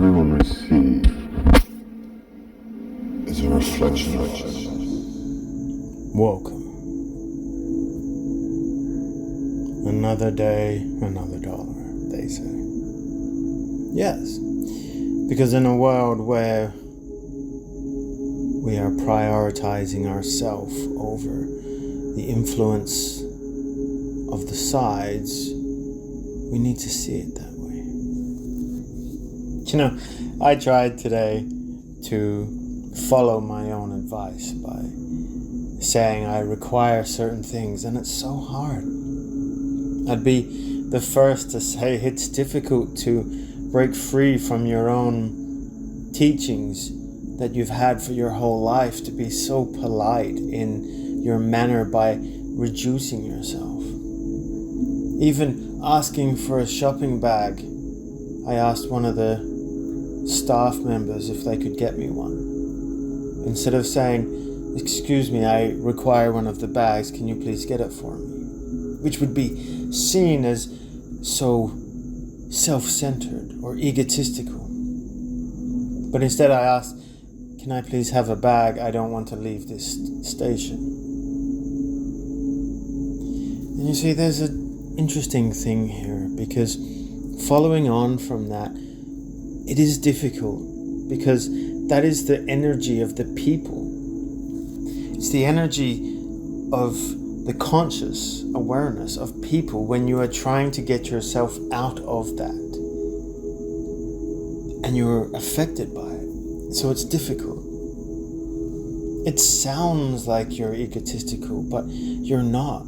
everyone receive is a reflection of us. Welcome. Another day, another dollar, they say. Yes, because in a world where we are prioritizing ourselves over the influence of the sides, we need to see it that way. You know, I tried today to follow my own advice by saying I require certain things, and it's so hard. I'd be the first to say it's difficult to break free from your own teachings that you've had for your whole life, to be so polite in your manner by reducing yourself. Even asking for a shopping bag, I asked one of the staff members if they could get me one. Instead of saying, "Excuse me, I require one of the bags, can you please get it for me?" Which would be seen as so self-centered or egotistical. But instead I asked, "Can I please have a bag? I don't want to leave this station." And you see, there's an interesting thing here, because following on from that, it is difficult, because that is the energy of the people. It's the energy of the conscious awareness of people when you are trying to get yourself out of that. And you're affected by it. So it's difficult. It sounds like you're egotistical, but you're not.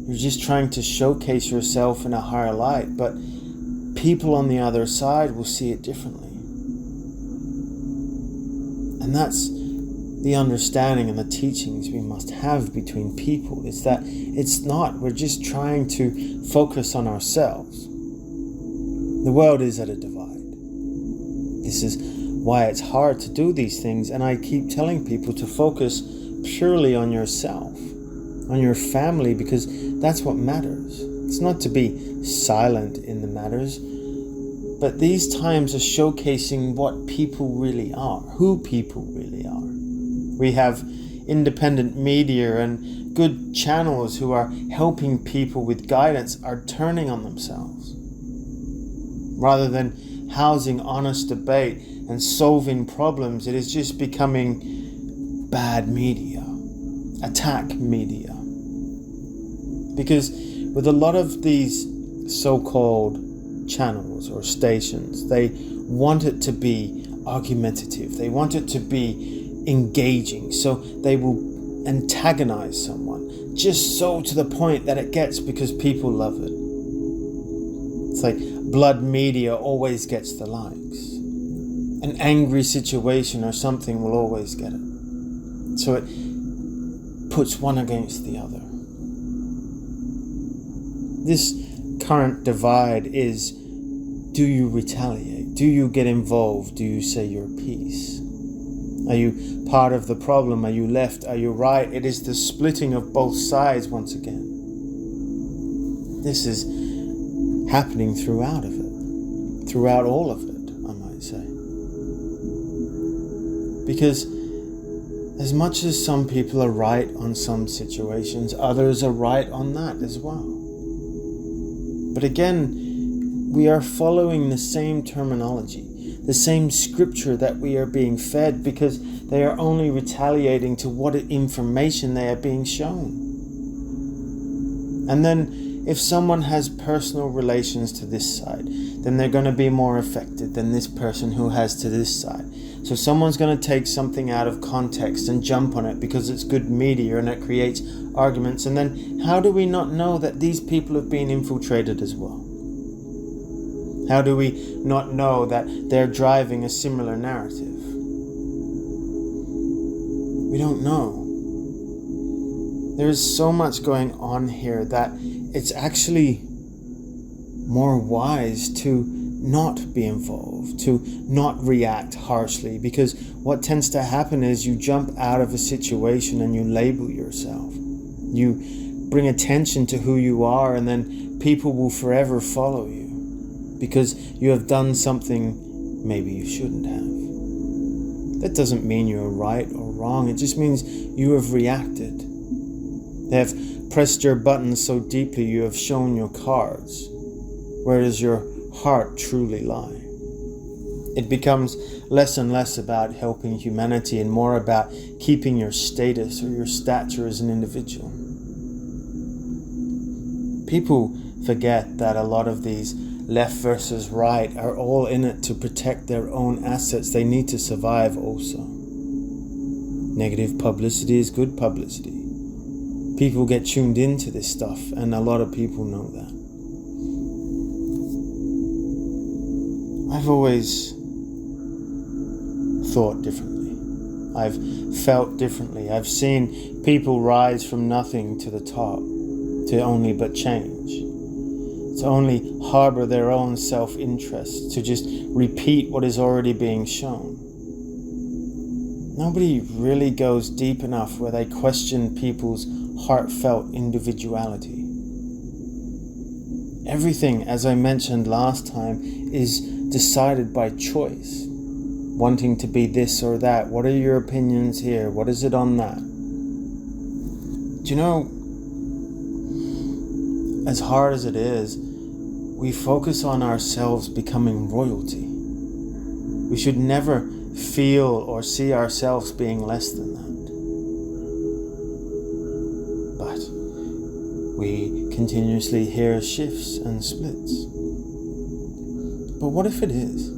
You're just trying to showcase yourself in a higher light, but people on the other side will see it differently. And that's the understanding and the teachings we must have between people, is that it's not, we're just trying to focus on ourselves. The world is at a divide. This is why it's hard to do these things, and I keep telling people to focus purely on yourself, on your family, because that's what matters. It's not to be silent in the matters, but these times are showcasing what people really are, who people really are. We have independent media and good channels who are helping people with guidance are turning on themselves. Rather than housing honest debate and solving problems, it is just becoming bad media, attack media. Because with a lot of these so-called channels or stations, they want it to be argumentative. They want it to be engaging, so they will antagonize someone just so to the point that it gets, because people love it. It's like blood media always gets the likes. An angry situation or something will always get it. So it puts one against the other. This current divide is, do you retaliate? Do you get involved? Do you say your piece? Are you part of the problem? Are you left? Are you right? It is the splitting of both sides once again. This is happening throughout all of it, I might say. Because as much as some people are right on some situations, others are right on that as well. But again, we are following the same terminology, the same scripture that we are being fed, because they are only retaliating to what information they are being shown. And then if someone has personal relations to this side, then they're going to be more affected than this person who has to this side. So someone's going to take something out of context and jump on it because it's good media and it creates arguments. And then how do we not know that these people have been infiltrated as well? How do we not know that they're driving a similar narrative? We don't know. There is so much going on here that it's actually more wise to not be involved, to not react harshly, because what tends to happen is you jump out of a situation and you label yourself. You bring attention to who you are, and then people will forever follow you because you have done something maybe you shouldn't have. That doesn't mean you're right or wrong. It just means you have reacted. They have pressed your buttons so deeply you have shown your cards. Where does your heart truly lie? It becomes less and less about helping humanity and more about keeping your status or your stature as an individual. People forget that a lot of these left versus right are all in it to protect their own assets. They need to survive also. Negative publicity is good publicity. People get tuned into this stuff, and a lot of people know that. I've always thought differently. I've felt differently. I've seen people rise from nothing to the top, to only but change, to only harbor their own self-interest, to just repeat what is already being shown. Nobody really goes deep enough where they question people's heartfelt individuality. Everything, as I mentioned last time, is decided by choice. Wanting to be this or that. What are your opinions here? What is it on that? Do you know, as hard as it is, we focus on ourselves becoming royalty. We should never feel or see ourselves being less than that. But we continuously hear shifts and splits. But what if it is?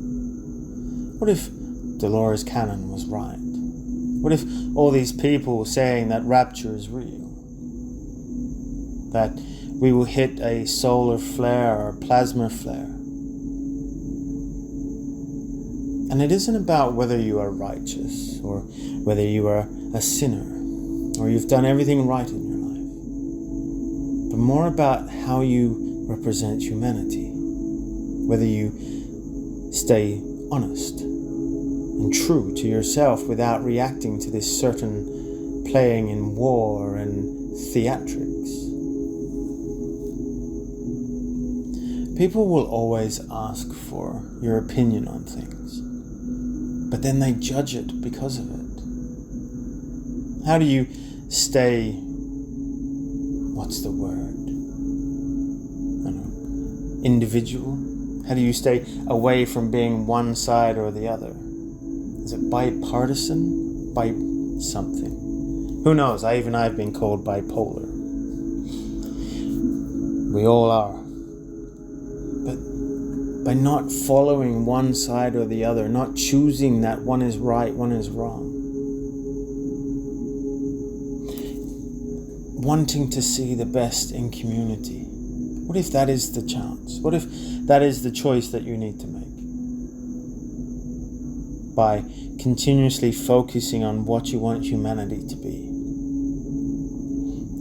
What if Dolores Cannon was right? What if all these people saying that rapture is real? That we will hit a solar flare or plasma flare? And it isn't about whether you are righteous or whether you are a sinner or you've done everything right in your life, but more about how you represent humanity. Whether you stay honest and true to yourself without reacting to this certain playing in war and theatrics. People will always ask for your opinion on things, but then they judge it because of it. How do you stay, what's the word? I don't know, individual? How do you stay away from being one side or the other? Is it bipartisan? By something? Who knows? I've been called bipolar. We all are. But by not following one side or the other, not choosing that one is right, one is wrong, wanting to see the best in community, what if that is the chance? What if that is the choice that you need to make? By continuously focusing on what you want humanity to be.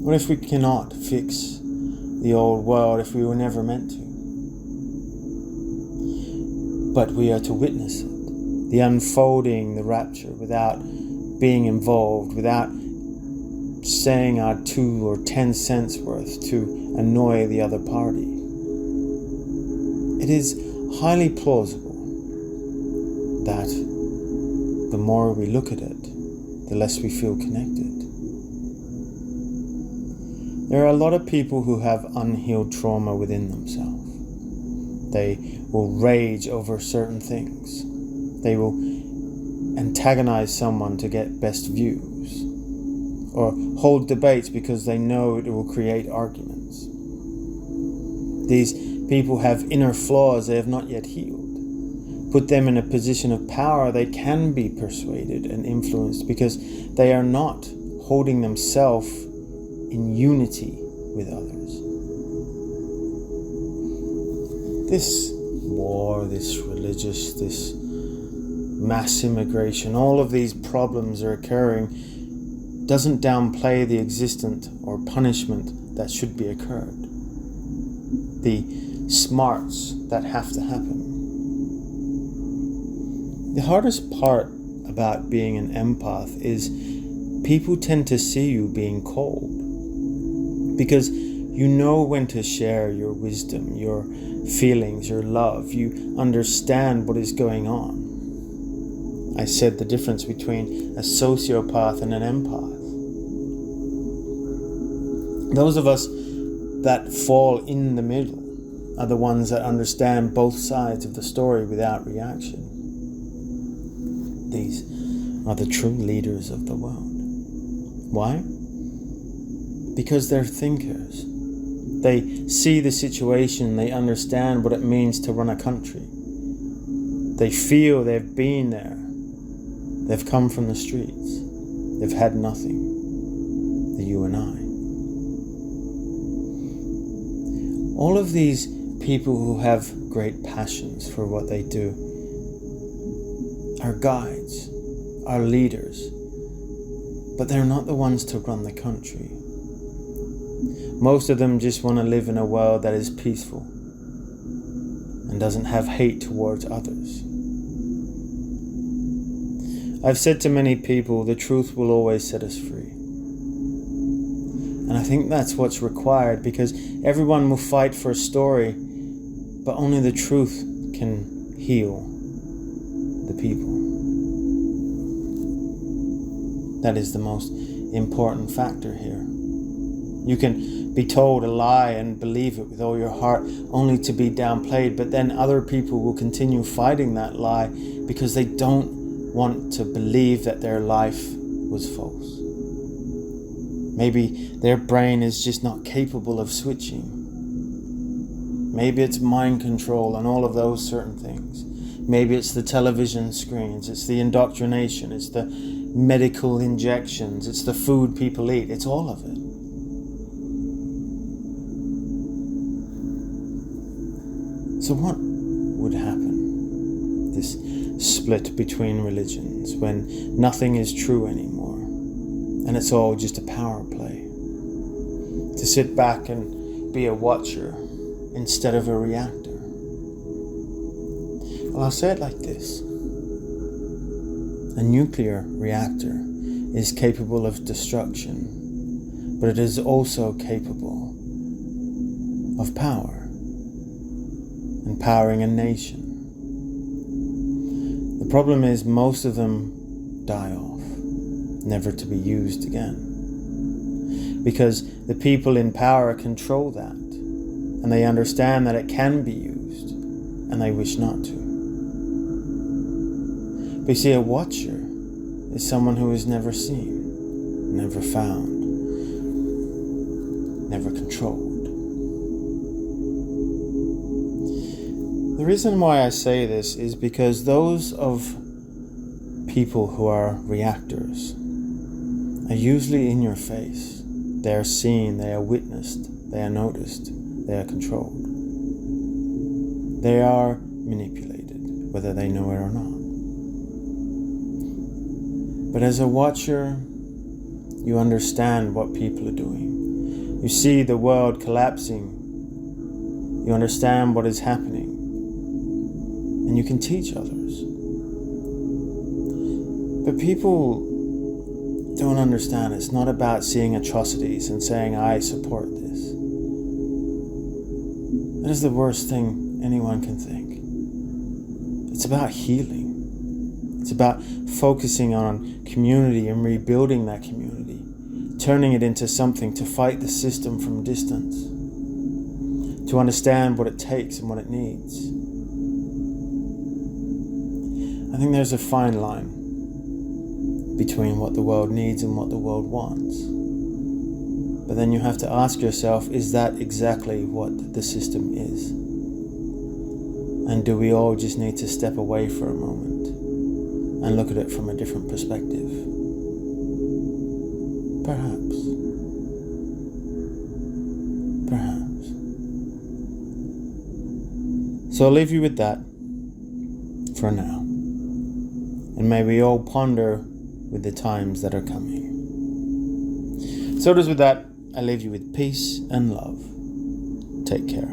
What if we cannot fix the old world if we were never meant to? But we are to witness it, the unfolding, the rapture, without being involved, without saying our 2 or 10 cents worth to annoy the other party. It is highly plausible that the more we look at it, the less we feel connected. There are a lot of people who have unhealed trauma within themselves. They will rage over certain things. They will antagonize someone to get best views, or hold debates because they know it will create arguments. These people have inner flaws they have not yet healed. Put them in a position of power, they can be persuaded and influenced because they are not holding themselves in unity with others. This war, this religious, this mass immigration, all of these problems are occurring, doesn't downplay the existence or punishment that should be occurred. The smarts that have to happen. The hardest part about being an empath is people tend to see you being cold. Because You know when to share your wisdom, your feelings, your love. You understand what is going on. I said the difference between a sociopath and an empath. Those of us that fall in the middle are the ones that understand both sides of the story without reaction. These are the true leaders of the world. Why? Because they're thinkers. They see the situation, they understand what it means to run a country. They feel they've been there. They've come from the streets. They've had nothing. The you and I. All of these people who have great passions for what they do are guides, are leaders, but they're not the ones to run the country. Most of them just want to live in a world that is peaceful and doesn't have hate towards others. I've said to many people, the truth will always set us free. And I think that's what's required, because everyone will fight for a story, but only the truth can heal the people. That is the most important factor here. You can be told a lie and believe it with all your heart, only to be downplayed, but then other people will continue fighting that lie because they don't want to believe that their life was false. Maybe their brain is just not capable of switching. Maybe it's mind control and all of those certain things. Maybe it's the television screens, it's the indoctrination, it's the medical injections, it's the food people eat, it's all of it. So what would happen, this split between religions, when nothing is true anymore and it's all just a power play? To sit back and be a watcher instead of a reactor. Well, I'll say it like this. A nuclear reactor is capable of destruction, but it is also capable of power. Empowering a nation. The problem is most of them die off, never to be used again. Because the people in power control that, and they understand that it can be used, and they wish not to. But you see, a watcher is someone who is never seen, never found, never controlled. The reason why I say this is because those of people who are reactors are usually in your face. They are seen, they are witnessed, they are noticed, they are controlled. They are manipulated, whether they know it or not. But as a watcher, you understand what people are doing. You see the world collapsing. You understand what is happening. And you can teach others. But people don't understand. It's not about seeing atrocities and saying, I support this. That is the worst thing anyone can think. It's about healing. It's about focusing on community and rebuilding that community, turning it into something to fight the system from distance, to understand what it takes and what it needs. I think there's a fine line between what the world needs and what the world wants. But then you have to ask yourself, is that exactly what the system is? And do we all just need to step away for a moment and look at it from a different perspective? Perhaps. Perhaps. So I'll leave you with that for now. And may we all ponder with the times that are coming. So it is with that, I leave you with peace and love. Take care.